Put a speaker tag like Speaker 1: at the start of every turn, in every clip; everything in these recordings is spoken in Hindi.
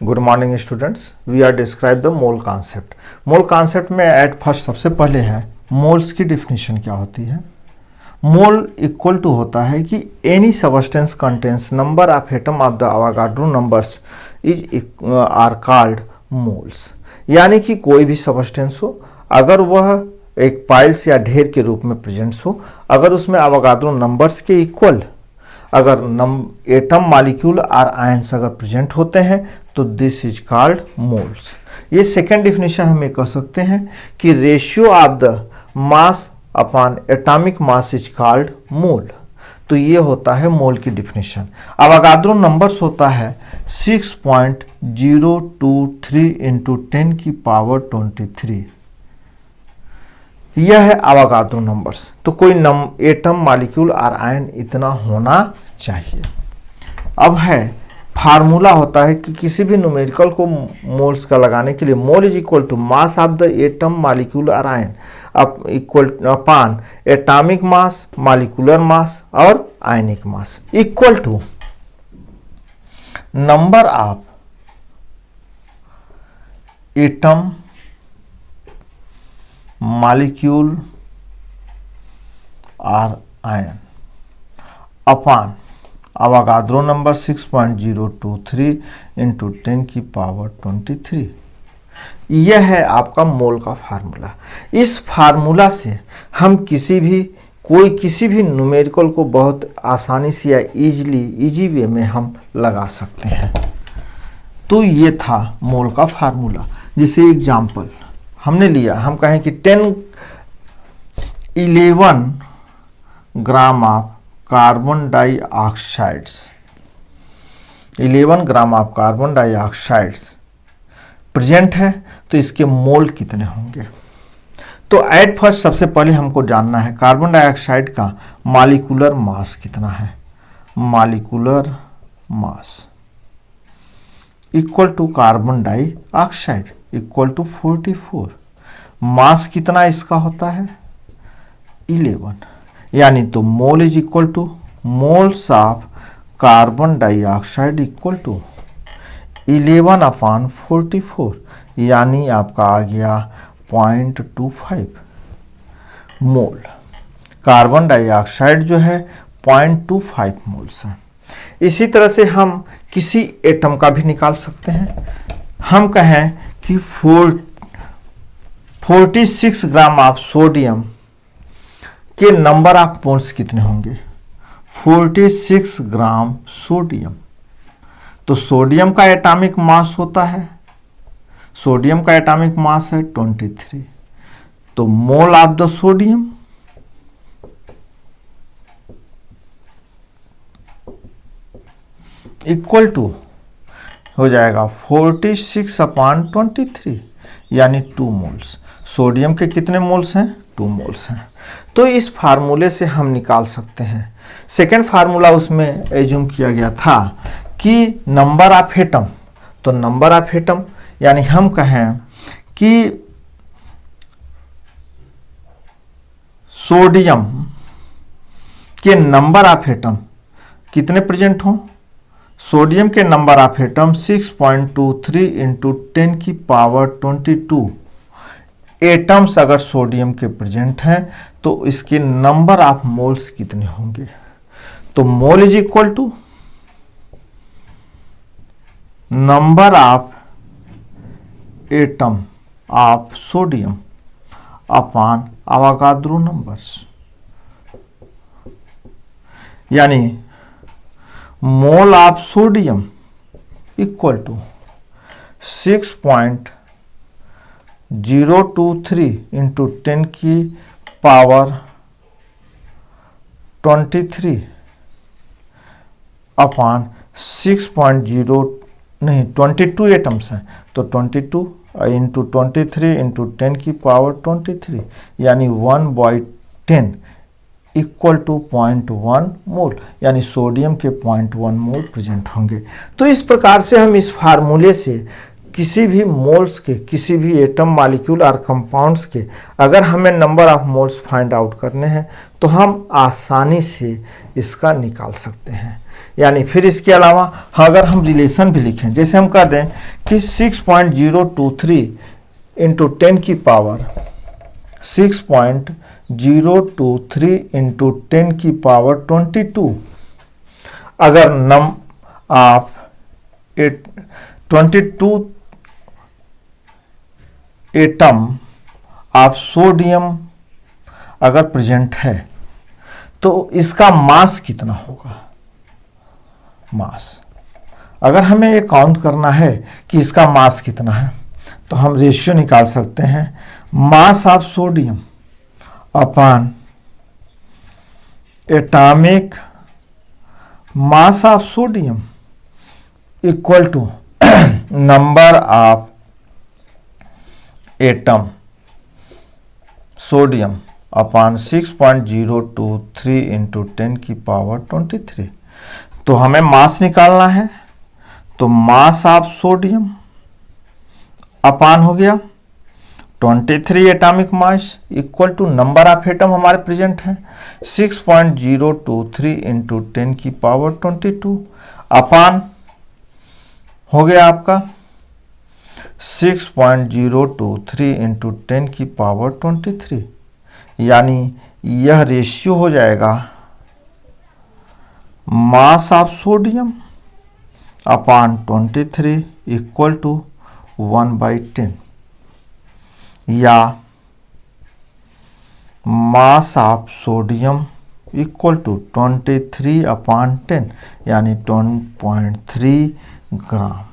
Speaker 1: Good morning students, we are describe the mole concept. Mole concept में एट फर्स्ट सबसे पहले है मोल्स की डिफिनीशन क्या होती है। मोल इक्वल टू होता है कि any substance contains number of atom of the Avogadro numbers is are called moles. यानी कि कोई भी सबस्टेंस हो, अगर वह एक पाइल्स या ढेर के रूप में प्रेजेंट्स हो, अगर उसमें अवोगाड्रो नंबर्स के इक्वल अगर एटम मॉलिक्यूल और आयंस अगर प्रेजेंट होते हैं तो दिस इज कॉल्ड मोल्स। ये सेकेंड डिफिनेशन हम ये कह सकते हैं कि ratio of the mass upon atomic mass is called mole. तो ये होता है मोल की डिफिनेशन। अवोगाड्रो नंबर्स होता है 6.023 इंटू 10 की पावर 23। यह है अवोगाड्रो नंबर्स। तो कोई एटम मॉलिक्यूल और आयन इतना होना चाहिए। अब है फार्मूला होता है कि किसी भी न्यूमेरिकल को मोल्स का लगाने के लिए mole is equal to mass of the atom molecule और ion equal upon atomic mass, molecular mass और ionic mass equal to number of atom molecule और ion upon Avogadro number 6.023 into 10 की पावर 23। यह है आपका मोल का फार्मूला। इस फार्मूला से हम किसी भी न्यूमेरिकल को बहुत आसानी से या इजी वे में हम लगा सकते हैं। तो ये था मोल का फार्मूला। जिसे एग्जाम्पल हमने लिया, हम कहें कि 11 gram of carbon dioxides, 11 gram of carbon dioxides present है, तो इसके मोल कितने होंगे। तो एट फर्स्ट सबसे पहले हमको जानना है कार्बन डाइऑक्साइड का मॉलिक्यूलर मास कितना है। Molecular mass equal to carbon dioxide equal to 44। Mass कितना इसका होता है 11, यानी तो mole is equal to moles of carbon dioxide equal to 11/44, यानी आपका आ गया 0.25 मोल। कार्बन डाइऑक्साइड जो है 0.25 मोल्स है। इसी तरह से हम किसी एटम का भी निकाल सकते हैं। हम कहें कि 46 ग्राम ऑफ सोडियम के नंबर ऑफ मोल्स कितने होंगे। 46 ग्राम सोडियम, तो सोडियम का एटॉमिक मास होता है, सोडियम का एटॉमिक मास है 23। तो mole of the sodium equal to हो जाएगा 46/23, यानी 2 मोल्स। सोडियम के कितने मोल्स हैं 2 मोल्स हैं। तो इस फार्मूले से हम निकाल सकते हैं। सेकेंड फार्मूला उसमें एज्यूम किया गया था कि नंबर ऑफ एटम, तो नंबर ऑफ एटम यानी हम कहें कि सोडियम के नंबर ऑफ एटम कितने प्रेजेंट हों। सोडियम के नंबर ऑफ एटम 6.23 इंटू 10 की पावर 22 एटम्स अगर सोडियम के प्रेजेंट हैं तो इसके नंबर ऑफ मोल्स कितने होंगे। तो mole is equal to number of atom of sodium upon Avogadro numbers, यानी mole of sodium equal to 6.023 into 10 की पावर 23 अपॉन 22 एटम्स हैं, तो 22 इंटू 23 इंटू 10 की पावर 23, यानी 1/10 इक्वल टू 0.1 मोल, यानी सोडियम के 0.1 मोल प्रेजेंट होंगे। तो इस प्रकार से हम इस फार्मूले से किसी भी मोल्स के, किसी भी एटम मॉलिक्यूल और कंपाउंड्स के अगर हमें number of moles find out करने हैं तो हम आसानी से इसका निकाल सकते हैं। यानी फिर इसके अलावा अगर हम रिलेशन भी लिखें, जैसे हम कह दें कि 6.023 इंटू 10 की पावर 6.023 इंटू 10 की पावर 22, अगर आप 22 एटम ऑफ सोडियम अगर प्रेजेंट है तो इसका मास कितना होगा। मास, अगर हमें ये काउंट करना है कि इसका मास कितना है तो हम रेशियो निकाल सकते हैं, mass of sodium upon atomic mass of sodium equal to number of atom sodium upon 6.023 into 10 की पावर 23। तो हमें मास निकालना है, तो मास ऑफ सोडियम अपान हो गया 23 atomic mass equal to number of atom हमारे प्रेजेंट है 6.023 इंटू 10 की पावर 22 अपान हो गया आपका 6.023 इंटू 10 की पावर 23, यानी यह रेशियो हो जाएगा mass of sodium upon 23 equal to 1/10, या mass of sodium equal to 23 upon 10 यानी 10.3 ग्राम,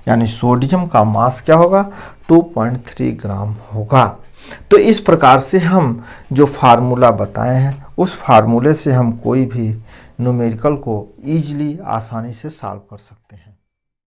Speaker 1: यानी सोडियम का मास क्या होगा 2.3 ग्राम होगा। तो इस प्रकार से हम जो फार्मूला बताए हैं उस फार्मूले से हम कोई भी न्यूमेरिकल को ईजिली आसानी से सॉल्व कर सकते हैं।